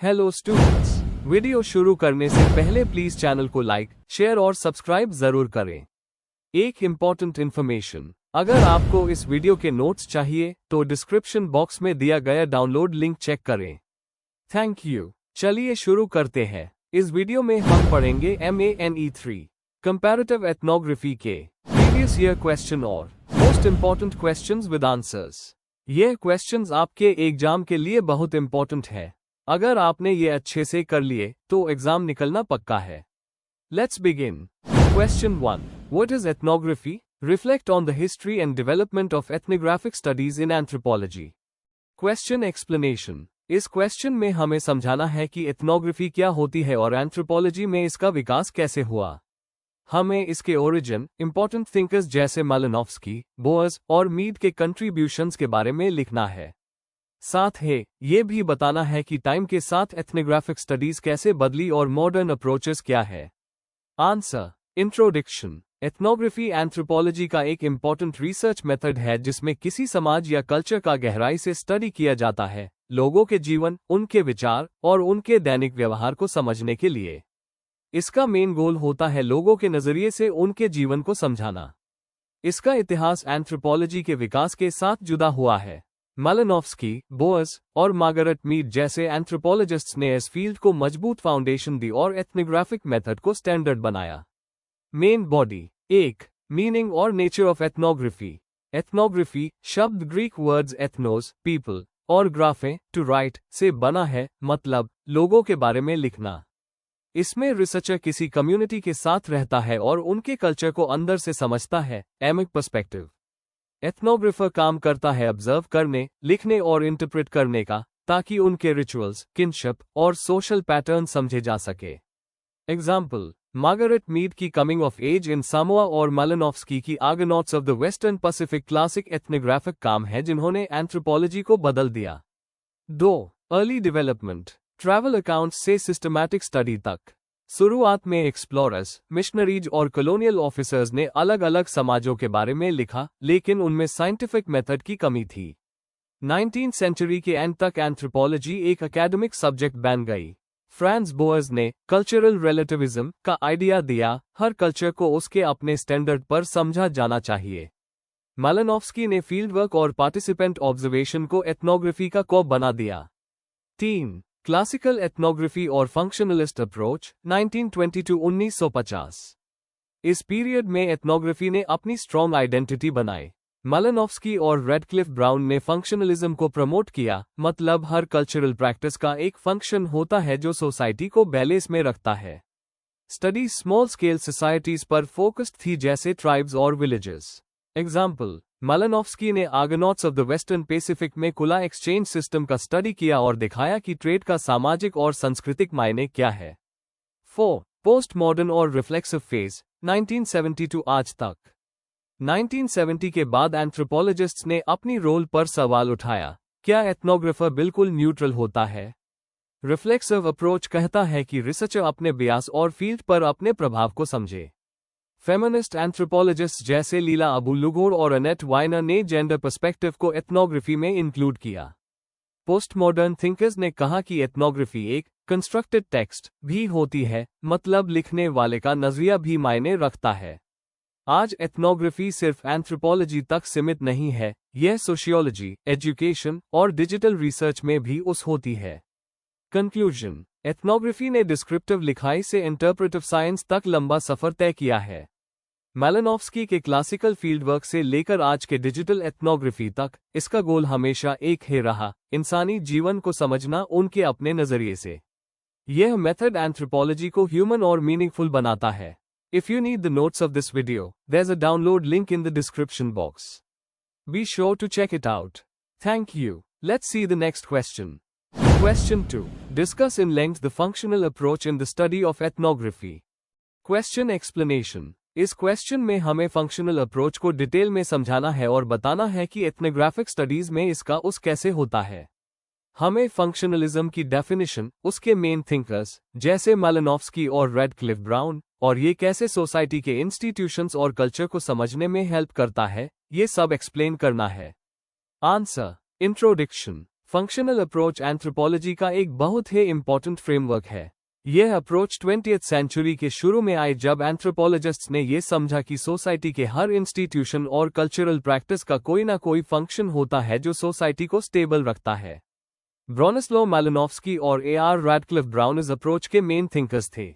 Hello students, video शुरू करने से पहले प्लीज चैनल को लाइक, शेयर और सब्सक्राइब जरूर करें। एक इम्पॉर्टेंट इन्फॉर्मेशन, अगर आपको इस वीडियो के नोट्स चाहिए तो डिस्क्रिप्शन बॉक्स में दिया गया डाउनलोड लिंक चेक करें। Thank you. चलिए शुरू करते हैं। इस वीडियो में हम पढ़ेंगे MANE3 कंपैरेटिव एथनोग्राफी के प्रीवियस ईयर क्वेश्चन और most important questions with answers. ये क्वेश्चंस आपके एग्जाम के लिए बहुत इंपॉर्टेंट है। अगर आपने ये अच्छे से कर लिए तो एग्जाम निकलना पक्का है। Let's begin. Question 1, what is ethnography? Reflect on the history and development of ethnographic studies in anthropology. Question explanation, इस क्वेश्चन में हमें समझाना है कि एथनोग्राफी क्या होती है और एंथ्रोपोलॉजी में इसका विकास कैसे हुआ। हमें इसके ओरिजिन, इंपॉर्टेंट थिंकर्स जैसे मालिनोव्स्की, बोअर्स और मीड के कंट्रीब्यूशंस के बारे में लिखना है। साथ ही ये भी बताना है कि टाइम के साथ एथनोग्राफिक स्टडीज कैसे बदली और मॉडर्न अप्रोचेस क्या है। आंसर। इंट्रोडक्शन। एथनोग्राफी एंथ्रोपोलॉजी का एक इम्पॉर्टेंट रिसर्च मेथड है जिसमें किसी समाज या कल्चर का गहराई से स्टडी किया जाता है, लोगों के जीवन, उनके विचार और उनके दैनिक व्यवहार को समझने के लिए। इसका मेन गोल होता है लोगों के नजरिए से उनके जीवन को समझाना। इसका इतिहास एंथ्रोपोलॉजी के विकास के साथ जुड़ा हुआ है। मालिनोव्स्की, बोअर्स और मार्गरेट मीड जैसे एंथ्रोपोलॉजिस्ट्स ने इस फील्ड को मजबूत फाउंडेशन दी और एथनोग्राफिक मेथड को स्टैंडर्ड बनाया। Main body. 1. मीनिंग और नेचर ऑफ एथनोग्राफी। एथनोग्राफी शब्द ग्रीक वर्ड्स एथनोस पीपल और ग्राफे टू राइट से बना है, मतलब लोगों के बारे में लिखना। इसमें रिसर्चर किसी कम्युनिटी के साथ रहता है और उनके कल्चर को अंदर से समझता है। एमिक पर्सपेक्टिव। एथनोग्राफर काम करता है ऑब्जर्व करने, लिखने और इंटरप्रेट करने का, ताकि उनके रिचुअल्स, किनशिप और सोशल पैटर्न समझे जा सके। एग्जाम्पल, मार्गरेट मीड की coming of age in Samoa और मालिनोव्स्की की argonauts of the western pacific classic ethnographic काम है जिन्होंने एंथ्रोपोलॉजी को बदल दिया। 2. Early development. ट्रैवल अकाउंट्स से सिस्टमैटिक स्टडी तक। शुरुआत में एक्सप्लोरर्स, मिशनरीज और कॉलोनियल ऑफिसर्स ने अलग अलग समाजों के बारे में लिखा, लेकिन उनमें साइंटिफिक मेथड की कमी थी। 19वीं सेंचुरी के एंड तक एंथ्रोपोलॉजी एक एकेडमिक सब्जेक्ट बन गई। फ्रांस बोअर्स ने कल्चरल रिलेटिविज्म का आइडिया दिया, हर कल्चर को उसके अपने स्टैंडर्ड पर समझा जाना चाहिए। मालिनोव्स्की ने फील्ड वर्क और पार्टिसिपेंट ऑब्जर्वेशन को एथनोग्राफी का कोर बना दिया। 3. क्लासिकल एथनोग्राफी और फंक्शनलिस्ट अप्रोच 1920-1950। इस पीरियड में एथनोग्राफी ने अपनी स्ट्रॉन्ग आइडेंटिटी बनाई। मालिनोव्स्की और रेडक्लिफ ब्राउन ने फंक्शनलिज्म को प्रमोट किया, मतलब हर कल्चरल प्रैक्टिस का एक फंक्शन होता है जो सोसाइटी को बैलेंस में रखता है। स्टडी स्मॉल स्केल सोसाइटीज पर फोकस्ड थी जैसे ट्राइब्स और विलेजेस। एग्जाम्पल, मालिनोव्स्की ने आर्गोनॉट्स ऑफ द वेस्टर्न पैसिफिक में खुला एक्सचेंज सिस्टम का स्टडी किया और दिखाया कि ट्रेड का सामाजिक और सांस्कृतिक मायने क्या है। 4. पोस्ट मॉडर्न और रिफ्लेक्सिव फेज 1972 आज तक। 1970 के बाद एंथ्रोपोलॉजिस्ट्स ने अपनी रोल पर सवाल उठाया, क्या एथनोग्राफर बिल्कुल न्यूट्रल होता है? रिफ्लेक्सिव अप्रोच कहता है कि रिसर्चर अपने ब्यास और फील्ड पर अपने प्रभाव को समझे। फेमिनिस्ट एंथ्रोपोलॉजिस्ट जैसे लीला अबू-लुघोर और अनेट वाइनर ने जेंडर पर्सपेक्टिव को एथनोग्राफी में इंक्लूड किया। पोस्ट मॉडर्न थिंकर्स ने कहा कि एथनोग्राफी एक कंस्ट्रक्टेड टेक्स्ट भी होती है, मतलब लिखने वाले का नजरिया भी मायने रखता है। आज एथनोग्राफी सिर्फ एंथ्रोपोलॉजी तक सीमित नहीं है, यह सोशियोलॉजी, एजुकेशन और डिजिटल रिसर्च में भी उस होती है। कंक्लूजन, एथनोग्राफी ने डिस्क्रिप्टिव लिखाई से इंटरप्रेटिव साइंस तक लंबा सफर तय किया है। मालिनोव्स्की के क्लासिकल फील्ड वर्क से लेकर आज के डिजिटल एथनोग्राफी तक, इसका गोल हमेशा एक ही रहा, इंसानी जीवन को समझना उनके अपने नजरिए से। यह मेथड एंथ्रोपोलॉजी को ह्यूमन और मीनिंगफुल बनाता है। If you need the notes of this video, there's a download link in the description box. Be sure to check it out. Thank you. Let's see the next question. Question 2. Discuss in length the functional approach in the study of ethnography. Question explanation. इस question में हमें functional approach को detail में समझाना है और बताना है कि एथनोग्राफिक स्टडीज में इसका उस कैसे होता है। हमें फंक्शनलिज्म की डेफिनेशन, उसके मेन थिंकर्स जैसे मालिनोव्स्की और रेडक्लिफ ब्राउन, और ये कैसे सोसाइटी के इंस्टीट्यूशंस और कल्चर को समझने में हेल्प करता है, ये सब एक्सप्लेन करना है। Answer. Introduction. Functional approach anthropology का एक बहुत ही इम्पोर्टेंट फ्रेमवर्क है। यह अप्रोच 20th सेंचुरी के शुरू में आई जब एंथ्रोपोलॉजिस्ट्स ने यह समझा कि सोसाइटी के हर इंस्टीट्यूशन और कल्चरल प्रैक्टिस का कोई ना कोई फंक्शन होता है जो सोसाइटी को स्टेबल रखता है। ब्रोनिस्लाव मालिनोव्स्की और A.R. रैडक्लिफ ब्राउन इस अप्रोच के मेन थिंकर्स थे।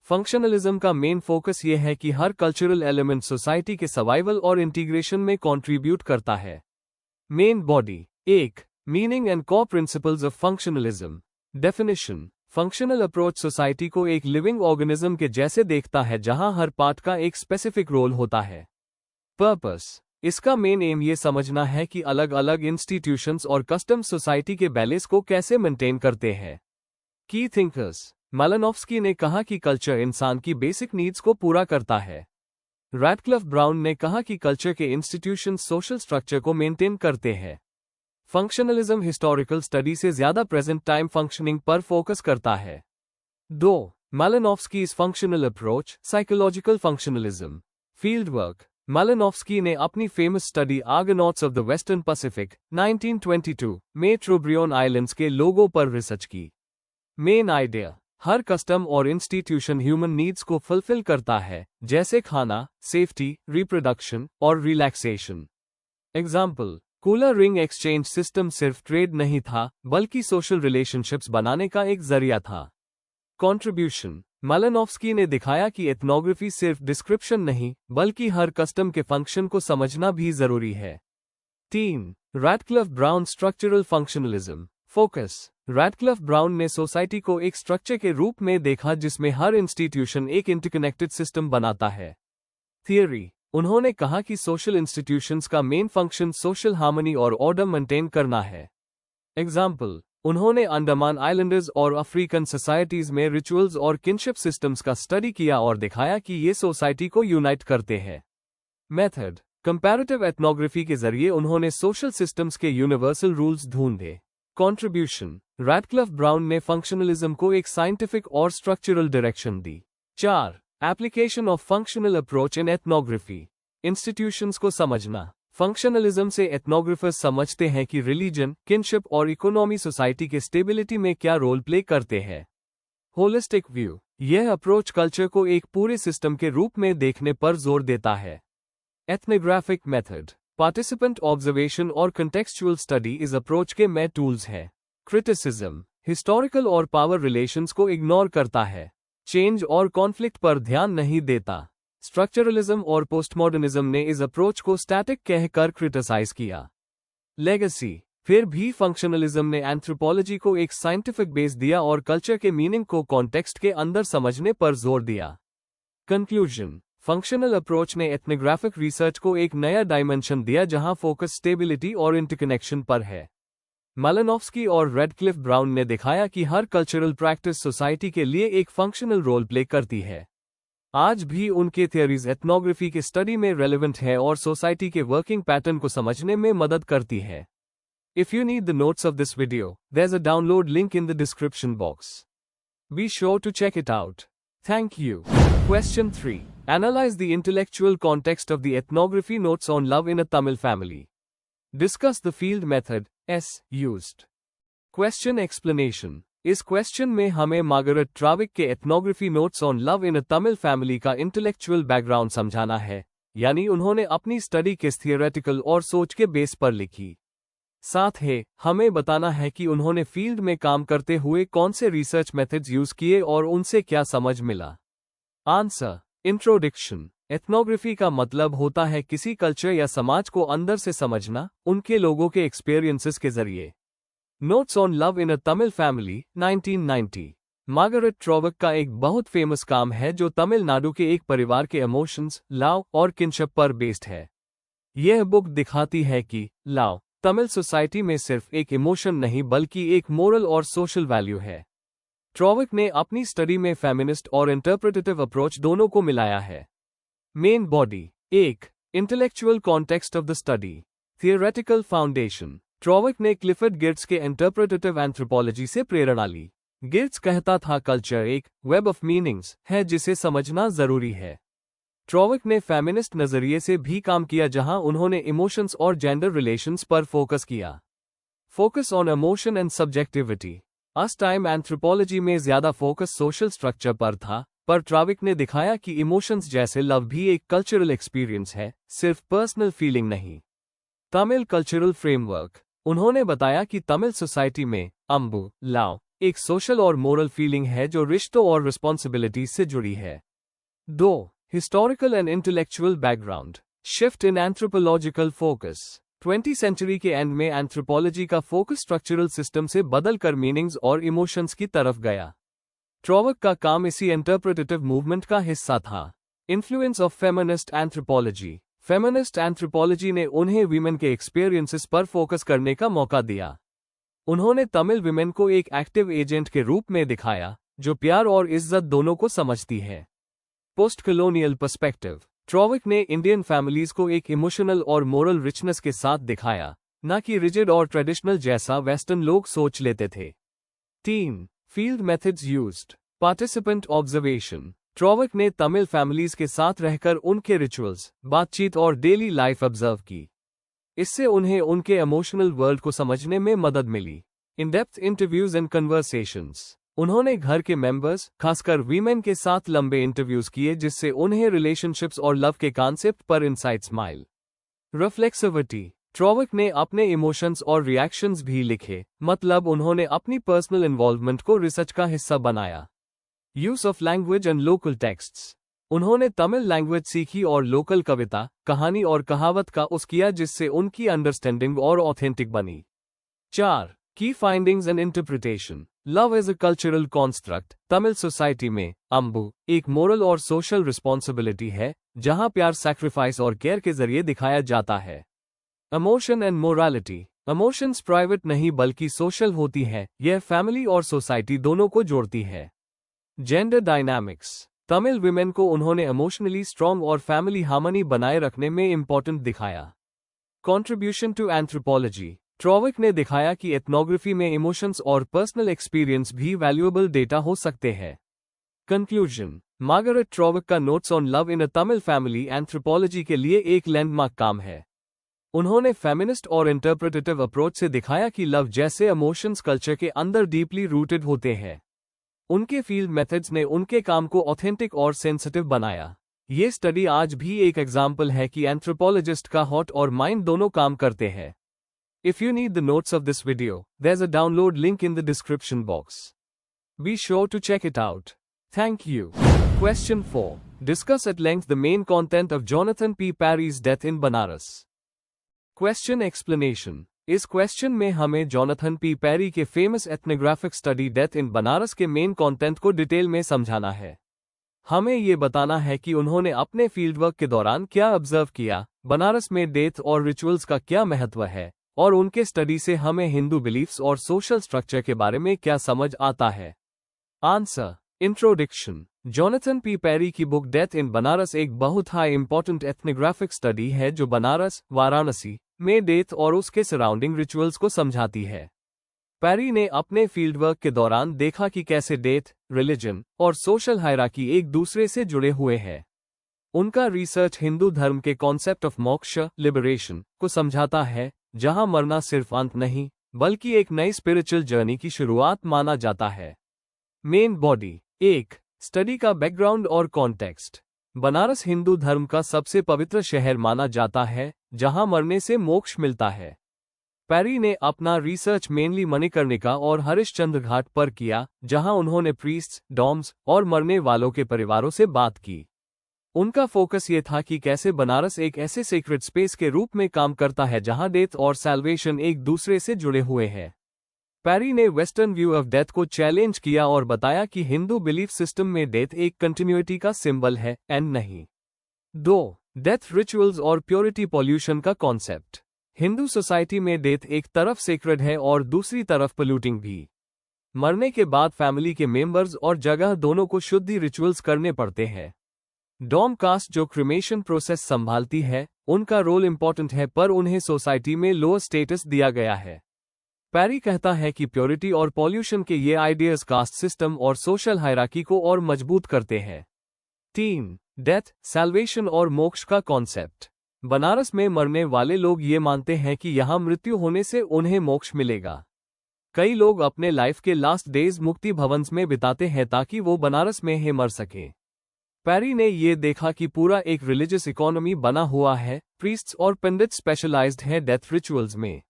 फंक्शनलिज्म का मेन फोकस यह है कि हर कल्चरल एलिमेंट सोसाइटी के सर्वाइवल और इंटीग्रेशन में कंट्रीब्यूट करता है। Main body 1. Meaning and core principles of functionalism. Definition: functional approach society को एक लिविंग ऑर्गेनिज्म के जैसे देखता है जहां हर पार्ट का एक स्पेसिफिक रोल होता है। पर्पस: इसका मेन एम ये समझना है कि अलग अलग इंस्टीट्यूशंस और कस्टम सोसाइटी के बैलेंस को कैसे मेंटेन करते हैं। की थिंकर्स: मालिनोव्स्की ने कहा कि कल्चर इंसान की बेसिक नीड्स को पूरा करता है। रैडक्लिफ ब्राउन ने कहा कि कल्चर के इंस्टीट्यूशंस सोशल स्ट्रक्चर को मेंटेन करते हैं। फंक्शनलिज्म हिस्टोरिकल स्टडी से ज्यादा प्रेजेंट टाइम फंक्शनिंग पर फोकस करता है। 2. Malinowski's functional approach, psychological functionalism. Field work: Malinowski ने अपनी famous study Argonauts of the western Pacific 1922 में ट्रोब्रियन आइलैंड्स के लोगों पर रिसर्च की। मेन आइडिया: हर कस्टम और इंस्टीट्यूशन ह्यूमन नीड्स को फुलफिल करता है, जैसे खाना, सेफ्टी, रिप्रोडक्शन और relaxation. Example: cooler ring exchange system सिर्फ ट्रेड नहीं था बल्कि सोशल रिलेशनशिप्स बनाने का एक जरिया था। कंट्रीब्यूशन: मालिनोव्स्की ने दिखाया कि एथनोग्राफी सिर्फ डिस्क्रिप्शन नहीं बल्कि हर कस्टम के फंक्शन को समझना भी जरूरी है। 3. Radcliffe brown structural functionalism. Focus: Radcliffe brown ने सोसाइटी को एक स्ट्रक्चर के रूप में देखा जिसमें हर इंस्टीट्यूशन एक इंटरकनेक्टेड सिस्टम बनाता है। थियरी: उन्होंने कहा कि सोशल इंस्टीट्यूशंस का मेन फंक्शन सोशल हार्मनी और ऑर्डर मेंटेन करना है। एग्जाम्पल: उन्होंने अंडमान आइलैंडर्स और अफ्रीकन सोसाइटीज में रिचुअल्स और किनशिप सिस्टम्स का स्टडी किया और दिखाया कि ये सोसाइटी को यूनाइट करते हैं। मेथड: कंपैरेटिव एथनोग्राफी के जरिए उन्होंने सोशल सिस्टम्स के यूनिवर्सल रूल्स ढूंढे। कंट्रीब्यूशन: रैडक्लिफ ब्राउन ने फंक्शनलिज्म को एक साइंटिफिक और structural direction the. 4. Application of functional approach in ethnography. Institutions को समझना: फंक्शनलिज्म से एथनोग्राफर्स समझते हैं कि रिलीजन, किनशिप और इकोनॉमी सोसाइटी के स्टेबिलिटी में क्या रोल प्ले करते हैं। होलिस्टिक व्यू: यह अप्रोच कल्चर को एक पूरे सिस्टम के रूप में देखने पर जोर देता है। एथनोग्राफिक मेथड: पार्टिसिपेंट ऑब्जर्वेशन और कंटेक्सचुअल स्टडी इस अप्रोच के मेन टूल्स हैं। क्रिटिसिज्म: हिस्टोरिकल और पावर रिलेशंस को इग्नोर करता है, चेंज और कॉन्फ्लिक्ट पर ध्यान नहीं देता। स्ट्रक्चरलिज्म और पोस्टमॉडर्निज्म ने इस अप्रोच को स्टैटिक कहकर क्रिटिसाइज किया। लेगेसी: फिर भी फंक्शनलिज्म ने एंथ्रोपोलॉजी को एक साइंटिफिक बेस दिया और कल्चर के मीनिंग को कॉन्टेक्स्ट के अंदर समझने पर जोर दिया। कंक्लूजन: फंक्शनल अप्रोच ने एथनोग्राफिक रिसर्च को एक नया डायमेंशन दिया जहां फोकस स्टेबिलिटी और इंटरकनेक्शन पर है। मालिनोव्स्की और रैडक्लिफ ब्राउन ने दिखाया कि हर कल्चरल प्रैक्टिस सोसाइटी के लिए एक फंक्शनल रोल प्ले करती है। आज भी उनके थियरीज एथनोग्राफी के स्टडी में रेलेवेंट है और सोसाइटी के वर्किंग पैटर्न को समझने में मदद करती है। If you need the notes of this video, there's a download link in the description box. Be sure to check it out. Thank you. Question 3. Analyze the intellectual context of the ethnography notes on love in a Tamil family. Discuss the field method S used. Question explanation. इस question में हमें Margaret ट्राविक के ethnography notes on love in a Tamil family का intellectual background समझाना है, यानी उन्होंने अपनी स्टडी किस थियोरेटिकल और सोच के बेस पर लिखी। साथ ही हमें बताना है कि उन्होंने फील्ड में काम करते हुए कौन से रिसर्च मेथड्स यूज किए और उनसे क्या समझ मिला। Answer: introduction. एथनोग्राफी का मतलब होता है किसी कल्चर या समाज को अंदर से समझना, उनके लोगों के एक्सपीरियंसेस के जरिए। Notes on love in a Tamil family 1990 Margaret Trawick का एक बहुत फेमस काम है जो तमिलनाडु के एक परिवार के इमोशंस, लव और किनशिप पर बेस्ड है। यह बुक दिखाती है कि लव तमिल सोसाइटी में सिर्फ एक इमोशन नहीं बल्कि एक मोरल और सोशल वैल्यू है। ट्राविक ने अपनी स्टडी में फेमिनिस्ट और इंटरप्रेटेटिव अप्रोच दोनों को मिलाया है। Main body 1. Intellectual context of the study. Theoretical foundation. Trawick ने क्लिफर्ड गिर्ट्स के इंटरप्रेटेटिव एंथ्रोपोलॉजी से प्रेरणा ली। गिर्ट्स कहता था कल्चर एक वेब ऑफ मीनिंग्स है जिसे समझना जरूरी है। ट्राविक ने फेमिनिस्ट नजरिए से भी काम किया जहां उन्होंने इमोशंस और जेंडर रिलेशंस पर फोकस किया। Focus on emotion and subjectivity. उस टाइम एंथ्रोपोलॉजी में ज्यादा फोकस सोशल स्ट्रक्चर पर था, पर ट्राविक ने दिखाया कि इमोशंस जैसे लव भी एक कल्चरल एक्सपीरियंस है, सिर्फ पर्सनल फीलिंग नहीं। Tamil cultural framework. उन्होंने बताया कि तमिल सोसाइटी में अंबु लव एक सोशल और मोरल फीलिंग है जो रिश्तों और रिस्पॉन्सिबिलिटी से जुड़ी है। 2. Historical and intellectual background. Shift in anthropological focus. 20वीं सेंचुरी के एंड में एंथ्रोपोलॉजी का फोकस स्ट्रक्चरल सिस्टम से बदलकर मीनिंग्स और इमोशंस की तरफ गया। ट्राविक का काम इसी इंटरप्रेटेटिव मूवमेंट का हिस्सा था। Influence of feminist anthropology. Feminist anthropology ने उन्हें वीमेन के एक्सपीरियंसेस पर फोकस करने का मौका दिया। उन्होंने तमिल विमेन को एक एक्टिव एजेंट के रूप में दिखाया जो प्यार और इज्जत दोनों को समझती है। Post colonial perspective. ट्राविक ने इंडियन फैमिलीज को एक इमोशनल और मोरल रिचनेस के साथ दिखाया, न कि रिजिड और ट्रेडिशनल जैसा वेस्टर्न लोग सोच लेते थे। 3. Field methods used. Participant observation. Trawick ने तमिल फैमिलीज के साथ रहकर उनके रिचुअल्स, बातचीत और डेली लाइफ ऑब्जर्व की। इससे उन्हें उनके इमोशनल वर्ल्ड को समझने में मदद मिली। In depth interviews and conversations. उन्होंने घर के मेंबर्स, खासकर वीमेन के साथ लंबे इंटरव्यूज किए जिससे उन्हें रिलेशनशिप्स और लव के कॉन्सेप्ट पर इंसाइट्स मिले। रिफ्लेक्सिविटी। ट्राविक ने अपने इमोशंस और रिएक्शंस भी लिखे, मतलब उन्होंने अपनी पर्सनल इन्वॉल्वमेंट को रिसर्च का हिस्सा बनाया। Use of language and local texts. उन्होंने तमिल लैंग्वेज सीखी और लोकल कविता, कहानी और कहावत का उस किया जिससे उनकी अंडरस्टैंडिंग और ऑथेंटिक बनी। 4. की findings and interpretation. Love as a cultural construct. Tamil society में अंबु एक मोरल और सोशल रिस्पॉन्सिबिलिटी है, जहां प्यार, सैक्रिफाइस और केयर के जरिए दिखाया जाता है। Emotion and morality. Emotions private नहीं बल्कि सोशल होती है, यह फैमिली और सोसाइटी दोनों को जोड़ती है। Gender dynamics. तमिल विमेन को उन्होंने इमोशनली स्ट्रॉन्ग और फैमिली हार्मनी बनाए रखने में इंपॉर्टेंट दिखाया। Contribution to anthropology. ट्राविक ने दिखाया कि एथनोग्राफी में इमोशंस और पर्सनल एक्सपीरियंस भी वैल्यूएबल डेटा हो सकते हैं। कंक्लूजन। मार्गरेट ट्राविक का notes on love in a Tamil family anthropology के लिए एक लैंडमार्क काम है। उन्होंने फेमिनिस्ट और इंटरप्रेटेटिव अप्रोच से दिखाया कि लव जैसे इमोशंस कल्चर के अंदर डीपली रूटेड होते हैं। उनके फील्ड मेथड्स ने उनके काम को ऑथेंटिक और सेंसिटिव बनाया। ये स्टडी आज भी एक एग्जाम्पल है कि एंथ्रोपोलॉजिस्ट का हार्ट और माइंड दोनों काम करते हैं। If you need the notes of this video, there's a download link in the description box. Be sure to check it out. Thank you. Question 4. Discuss at length the main content of Jonathan P. Parry's death in Banaras. Question explanation. इस question में हमें Jonathan P पैरी के famous ethnographic study death in Banaras के main content को detail में समझाना है। हमें ये बताना है कि उन्होंने अपने फील्डवर्क के दौरान क्या ऑब्जर्व किया, बनारस में डेथ और रिचुअल्स का क्या महत्व है, और उनके स्टडी से हमें हिंदू बिलीफ्स और सोशल स्ट्रक्चर के बारे में क्या समझ आता है। आंसर। इंट्रोडक्शन। जोनाथन पी पैरी की बुक डेथ इन बनारस एक बहुत हाई इंपॉर्टेंट एथनोग्राफिक स्टडी है जो बनारस, वाराणसी में डेथ और उसके सराउंडिंग रिचुअल्स को समझाती है। पैरी ने अपने फील्डवर्क के दौरान देखा कि कैसे डेथ, रिलीजन और सोशल हायरार्की एक दूसरे से जुड़े हुए हैं। उनका रिसर्च हिंदू धर्म के कॉन्सेप्ट ऑफ मोक्ष, लिबरेशन को समझाता है, जहां मरना सिर्फ अंत नहीं बल्कि एक नई स्पिरिचुअल जर्नी की शुरुआत माना जाता है। Main body. 1. स्टडी का बैकग्राउंड और कॉन्टेक्स्ट। बनारस हिंदू धर्म का सबसे पवित्र शहर माना जाता है, जहां मरने से मोक्ष मिलता है। पैरी ने अपना रिसर्च मेनली मणिकर्णिका और हरिश्चंद्र घाट पर किया, जहां उन्होंने प्रीस्ट्स, डॉम्स और मरने वालों के परिवारों से बात की। उनका फोकस ये था कि कैसे बनारस एक ऐसे सीक्रेट स्पेस के रूप में काम करता है जहां डेथ और सैल्वेशन एक दूसरे से जुड़े हुए हैं। पैरी ने वेस्टर्न व्यू ऑफ डेथ को चैलेंज किया और बताया कि हिंदू बिलीफ सिस्टम में डेथ एक कंटिन्यूटी का सिंबल है, एंड नहीं। 2. डेथ रिचुअल्स और प्योरिटी पॉल्यूशन का कॉन्सेप्ट। हिंदू सोसाइटी में डेथ एक तरफ सेक्रेड है और दूसरी तरफ पोल्यूटिंग भी। मरने के बाद फैमिली के मेंबर्स और जगह दोनों को शुद्धि रिचुअल्स करने पड़ते हैं। डॉम कास्ट जो क्रिमेशन प्रोसेस संभालती है, उनका रोल इंपॉर्टेंट है, पर उन्हें सोसाइटी में लोअर स्टेटस दिया गया है। पैरी कहता है कि प्योरिटी और पॉल्यूशन के ये आइडियाज कास्ट सिस्टम और सोशल हायरार्की को और मजबूत करते हैं। 3. डेथ, सैल्वेशन और मोक्ष का कॉन्सेप्ट। बनारस में मरने वाले लोग ये मानते हैं कि यहाँ मृत्यु होने से उन्हें मोक्ष मिलेगा। कई लोग अपने लाइफ के लास्ट डेज मुक्ति भवन्स में बिताते हैं ताकि वो बनारस में ही मर सके। पैरी ने ये देखा कि पूरा एक रिलीजियस इकोनॉमी बना हुआ है, प्रीस्ट्स और पंडित स्पेशलाइज्ड हैं डेथ रिचुअल्स में।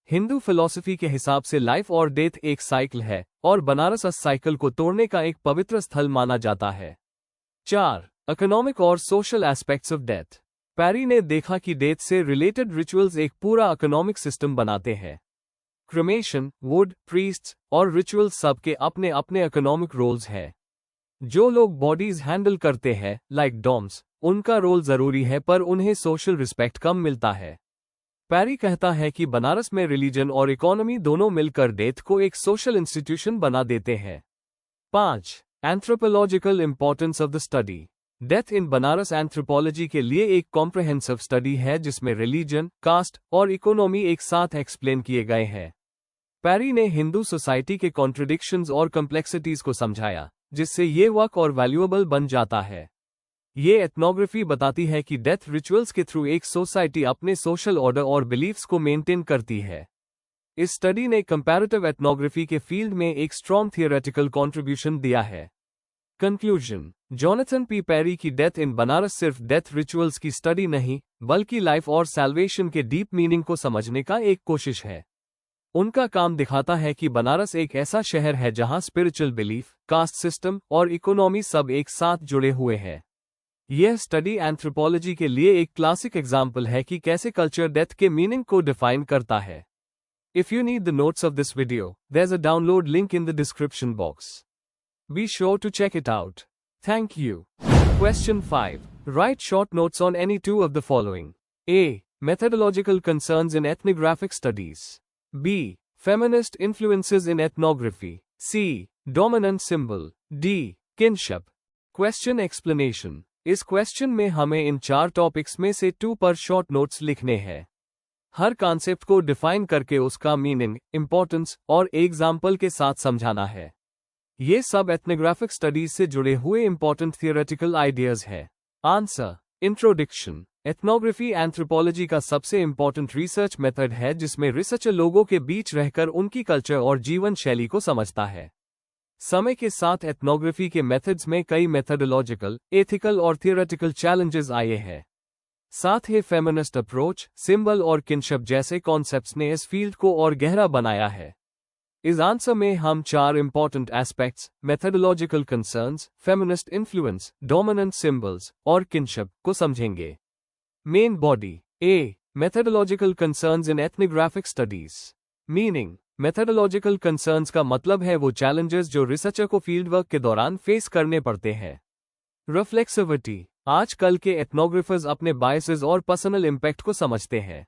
हिंदू फिलॉसफी के हिसाब से लाइफ और डेथ एक साइकिल है और बनारस इस साइकिल को तोड़ने का एक पवित्र स्थल माना जाता है। 4. इकोनॉमिक और सोशल एस्पेक्ट्स ऑफ डेथ। पैरी ने देखा कि डेथ से रिलेटेड रिचुअल्स एक पूरा इकोनॉमिक सिस्टम बनाते हैं। क्रिमेशन, वुड, प्रीस्ट्स और रिचुअल्स सब के अपने अपने इकोनॉमिक रोल्स हैं। जो लोग बॉडीज हैंडल करते हैं, लाइक डॉम्स, उनका रोल जरूरी है पर उन्हें सोशल रिस्पेक्ट कम मिलता है। पैरी कहता है कि बनारस में रिलीजन और इकोनॉमी दोनों मिलकर डेथ को एक सोशल इंस्टीट्यूशन बना देते हैं। 5. Anthropological importance of the study. Death in Banaras anthropology के लिए एक कॉम्प्रहेंसिव स्टडी है जिसमें रिलीजन, कास्ट और इकोनॉमी एक साथ एक्सप्लेन किए गए हैं। पैरी ने हिंदू सोसाइटी के कॉन्ट्रडिक्शंस और कॉम्प्लेक्सिटीज को समझाया, जिससे ये वर्क और वैल्यूएबल बन जाता है। ये एथनोग्राफी बताती है कि डेथ रिचुअल्स के थ्रू एक सोसाइटी अपने सोशल ऑर्डर और बिलीफ्स को मेंटेन करती है। इस स्टडी ने कंपैरेटिव एथनोग्राफी के फील्ड में एक स्ट्रॉन्ग थियोरेटिकल कंट्रीब्यूशन दिया है। कंक्लूजन। जोनाथन पी पैरी की डेथ इन बनारस सिर्फ डेथ रिचुअल्स की स्टडी नहीं, बल्कि लाइफ और सैल्वेशन के डीप मीनिंग को समझने का एक कोशिश है। उनका काम दिखाता है कि बनारस एक ऐसा शहर है जहां स्पिरिचुअल बिलीफ, कास्ट सिस्टम और इकोनॉमी सब एक साथ जुड़े हुए हैं। यह स्टडी एंथ्रोपोलॉजी के लिए एक क्लासिक एग्जाम्पल है कि कैसे कल्चर डेथ के मीनिंग को डिफाइन करता है। If you need the notes of this video, there's a download link in the description box. Be sure to check it out. Thank you. Question 5. Write short notes on any two of the following. A. Methodological concerns in ethnographic studies. B. Feminist influences in ethnography. C. Dominant symbol. D. Kinship. Question explanation. इस question में हमें इन 4 topics में से 2 पर short notes लिखने हैं। हर concept को define करके उसका मीनिंग, इंपॉर्टेंस और एग्जाम्पल के साथ समझाना है। ये सब एथनोग्राफिक स्टडीज से जुड़े हुए इंपॉर्टेंट थियोरेटिकल आइडियाज है। आंसर। इंट्रोडक्शन। एथनोग्राफी एंथ्रोपोलॉजी का सबसे इंपॉर्टेंट रिसर्च मेथड है जिसमें रिसर्चर लोगों के बीच रहकर उनकी कल्चर और जीवन शैली को समझता है। समय के साथ एथनोग्राफी के मेथड्स में कई मेथडोलॉजिकल, एथिकल और थियोरेटिकल चैलेंजेस आए हैं। साथ ही फेमिनिस्ट अप्रोच, सिंबल और किनशिप जैसे कॉन्सेप्ट्स ने इस फील्ड को और गहरा बनाया है। इस आंसर में हम 4 important aspects, methodological concerns, feminist influence, dominant symbols और किनशिप को समझेंगे। Main body. A. Methodological concerns in ethnographic studies. Meaning. Methodological concerns का मतलब है वो चैलेंजेस जो रिसर्चर को फील्ड वर्क के दौरान फेस करने पड़ते हैं। रिफ्लेक्सिविटी। आजकल के एथनोग्राफर्स अपने बायसेस और पर्सनल इंपैक्ट को समझते हैं।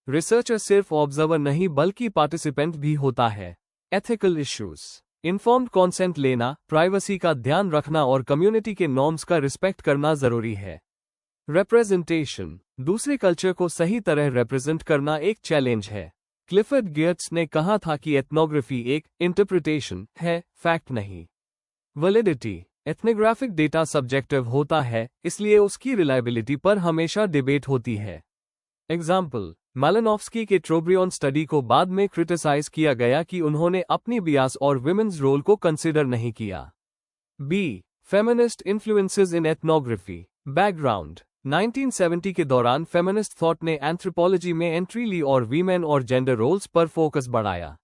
रिसर्चर सिर्फ ऑब्जर्वर नहीं बल्कि पार्टिसिपेंट भी होता है। Ethical issues. इन्फॉर्म्ड कॉन्सेंट लेना, प्राइवेसी का ध्यान रखना और कम्युनिटी के नॉर्म्स का रिस्पेक्ट करना जरूरी है। रिप्रेजेंटेशन। दूसरे कल्चर को सही तरह रिप्रेजेंट करना एक चैलेंज है। क्लिफर्ड गेर्ट्स ने कहा था कि एथनोग्राफी एक इंटरप्रिटेशन है, फैक्ट नहीं। वैलिडिटी। एथनोग्राफिक डेटा सब्जेक्टिव होता है, इसलिए उसकी रिलायबिलिटी पर हमेशा डिबेट होती है। एग्जाम्पल। मालिनोव्स्की के ट्रोब्रियन स्टडी को बाद में क्रिटिसाइज किया गया कि उन्होंने अपनी बियास और विमेन्स रोल को कंसिडर नहीं किया। बी. फेमिनिस्ट इन्फ्लुएंसेस इन एथनोग्राफी। बैकग्राउंड। 1970 के दौरान फेमिनिस्ट थॉट ने एंथ्रोपोलॉजी में एंट्री ली और वीमेन और जेंडर रोल्स पर फोकस बढ़ाया।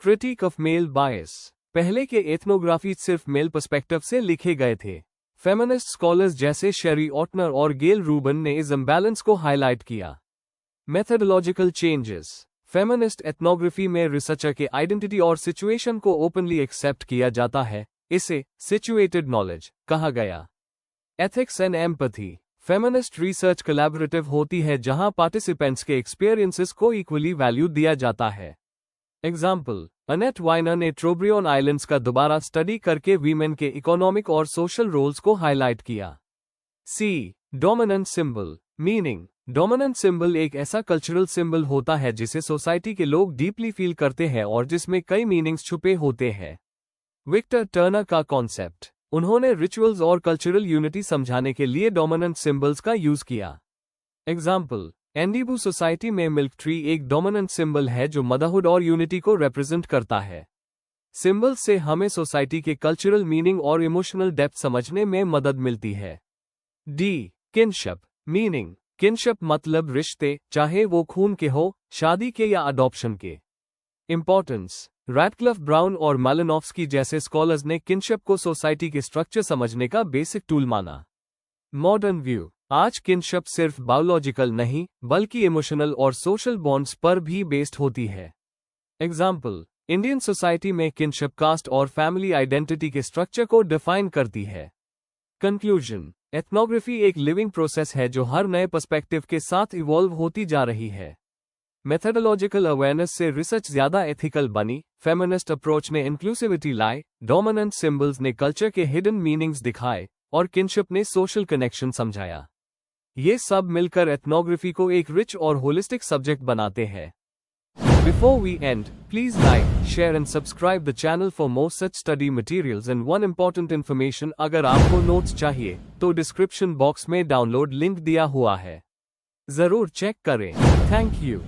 क्रिटिक ऑफ मेल बायस। पहले के एथनोग्राफी सिर्फ मेल पर्सपेक्टिव से लिखे गए थे। फेमिनिस्ट स्कॉलर्स जैसे शेरी ऑटनर और गेल रूबन ने इस इम्बैलेंस को हाईलाइट किया। Methodological changes. फेमिनिस्ट एथनोग्राफी में रिसर्चर के आइडेंटिटी और सिचुएशन को ओपनली एक्सेप्ट किया जाता है, इसे सिचुएटेड नॉलेज कहा गया। Ethics and empathy. Feminist research collaborative होती है जहां पार्टिसिपेंट्स के एक्सपीरियंसेस को इक्वली वैल्यू दिया जाता है। एग्जाम्पल। अनेट वाइनर ने ट्रोब्रियन आइलैंड्स का दोबारा स्टडी करके वीमेन के इकोनॉमिक और सोशल रोल्स को हाईलाइट किया। C. Dominant symbol. Meaning. Dominant symbol एक ऐसा कल्चरल सिंबल होता है जिसे सोसाइटी के लोग डीपली फील करते हैं और जिसमें कई मीनिंग्स छुपे होते हैं। विक्टर टर्नर का कॉन्सेप्ट। उन्होंने रिचुअल्स और कल्चरल यूनिटी समझाने के लिए डोमिनेंट सिंबल्स का यूज किया। एग्जाम्पल, एंडीबू सोसाइटी में मिल्क ट्री एक डोमिनेंट सिंबल है जो मदरहुड और यूनिटी को रिप्रेजेंट करता है। सिंबल से हमें सोसाइटी के कल्चरल मीनिंग और इमोशनल डेप्थ समझने में मदद मिलती है। D, kinship meaning. किनशिप मतलब रिश्ते, चाहे वो खून के हो, शादी के या अडॉप्शन के। इंपॉर्टेंस, रैडक्लिफ ब्राउन और मालिनोव्स्की जैसे स्कॉलर्स ने किनशिप को सोसाइटी के स्ट्रक्चर समझने का बेसिक टूल माना। मॉडर्न व्यू, आज किनशिप सिर्फ बायोलॉजिकल नहीं बल्कि इमोशनल और सोशल बॉन्ड्स पर भी बेस्ड होती है। एग्जाम्पल, इंडियन सोसाइटी में किनशिप कास्ट और फैमिली आइडेंटिटी के स्ट्रक्चर को डिफाइन करती है। कंक्लूजन, एथनोग्राफी एक लिविंग प्रोसेस है जो हर नए पर्सपेक्टिव के साथ इवॉल्व होती जा रही है। मेथडोलॉजिकल अवेयरनेस से रिसर्च ज्यादा एथिकल बनी, फेमिनिस्ट अप्रोच ने इंक्लूसिविटी लाई, डोमिनेंट सिंबल्स ने कल्चर के हिडन मीनिंग्स दिखाए और किनशिप ने सोशल कनेक्शन समझाया। ये सब मिलकर एथनोग्राफी को एक रिच और होलिस्टिक सब्जेक्ट बनाते हैं। Before we end, please like, share and subscribe the channel for more such study materials and one important information अगर आपको नोट्स चाहिए तो डिस्क्रिप्शन बॉक्स में डाउनलोड लिंक दिया हुआ है, जरूर चेक करें। Thank you.